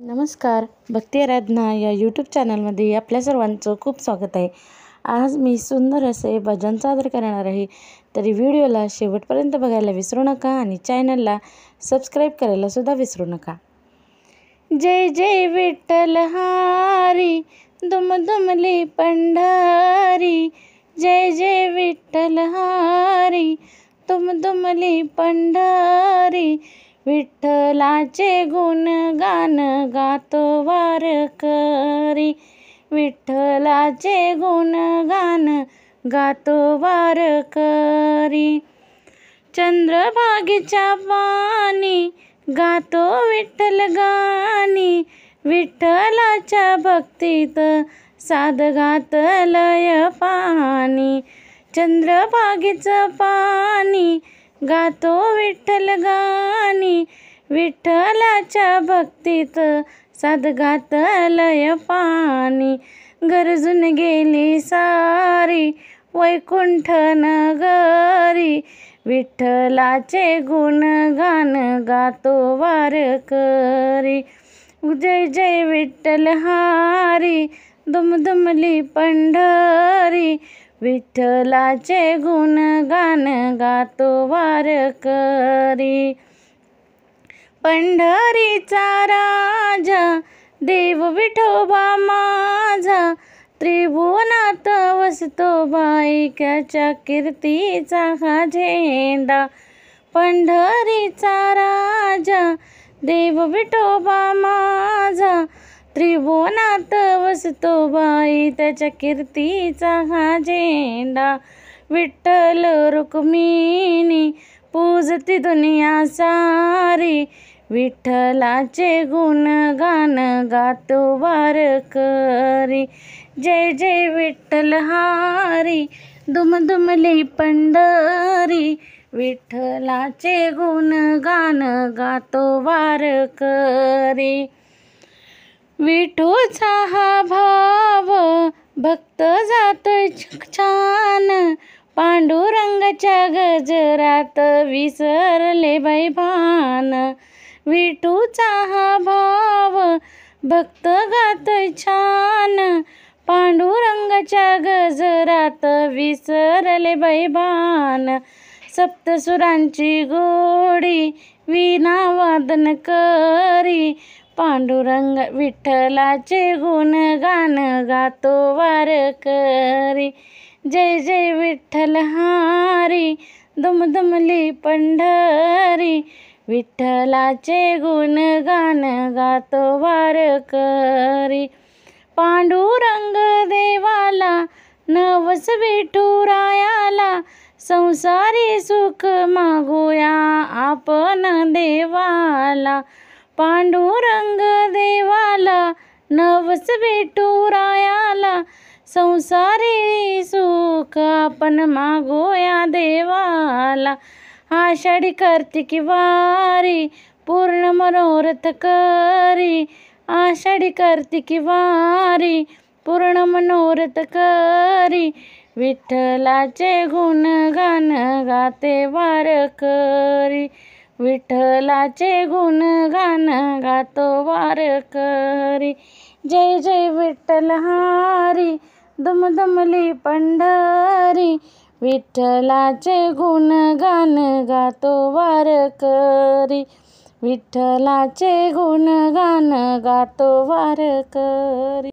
नमस्कार, भक्ती आराधना या यूट्यूब चॅनलमध्ये आपल्या सर्वांचं खूप स्वागत आहे. आज मी सुंदर असे भजन सादर करणार आहे. तरी व्हिडिओला शेवटपर्यंत बघायला विसरू नका आणि चॅनलला सबस्क्राईब करायला सुद्धा विसरू नका. जय जय विठ्ठल हारी, दुमदुमली पंढरी. जय जय विठ्ठल हारी, दुमदुमली पंढरी. विठ्ठलाचे गुणगान गातो वारकरी. विठ्ठलाचे गुणगान गातो वारकरी. चंद्रभागेच्या पानी गातो विठ्ठल गाणी. विठ्ठलाच्या भक्तीत साध घातलय पाणी. चंद्रभागेचं पाणी गातो विठ्ठल गाणी. विठ्ठलाच्या भक्तीत साध घातलय पाणी. गरजून गेली सारी वैकुंठ नगरी. विठ्ठलाचे गुणगान गातो वारकरी. जय जय विठ्ठल हारी, दुमदुमली पंढरी. विठ्ठलाचे गुणगान गातो वारकरी. पंढरीचा राजा देव विठोबा माझा. त्रिभुवनात वसतो ऐक्याच्या कीर्तीचा हा झेंडा. पंढरीचा राजा देव विठोबा माझा. त्रिभुवनात वसतो बाई त्याच्या कीर्तीचा हा झेंडा. विठ्ठल रुक्मिणी पूजती दुनिया सारी. विठ्ठलाचे गुणगान गातो वारकरी. जय जय विठ्ठल हारी, दुमदुमली पंढरी. विठ्ठलाचे गुणगान गातो वारकरी. विठूचा हा भाव भक्त जातोय छान. पांडुरंगाच्या गजरात विसरले बाई भान. विठूचा हा भाव भक्त गातोय छान. पांडुरंगाच्या गजरात विसरले बाई भान. सप्तसुरांची गोडी वीणा वादन करी. पांडुरंग विठ्ठलाचे गुणगान गातो वारकरी. जय जय विठ्ठल हारी, दुमदुमली पंढरी. विठ्ठलाचे गुणगान गातो वारकरी. पांडुरंग देवाला नवस विठुरायाला. संसारी सुख मागूया आपण देवाला. पांडुरंग देवाला नवस विठुरायाला. संसारी सुख आपण मागूया देवाला. आषाढी कार्तिकी वारी पूर्ण मनोरथ करी. आषाढी कार्तिकी वारी पूर्ण मनोरथ करी. विठ्ठलाचे गुणगान गाते वारकरी. विठ्ठलाचे गुणगान गातो वारकरी. जय जय विठ्ठल हारी, दुमदुमली पंढरी. विठ्ठलाचे गुणगान गातो वारकरी. विठ्ठलाचे गुणगान गातो वारकरी.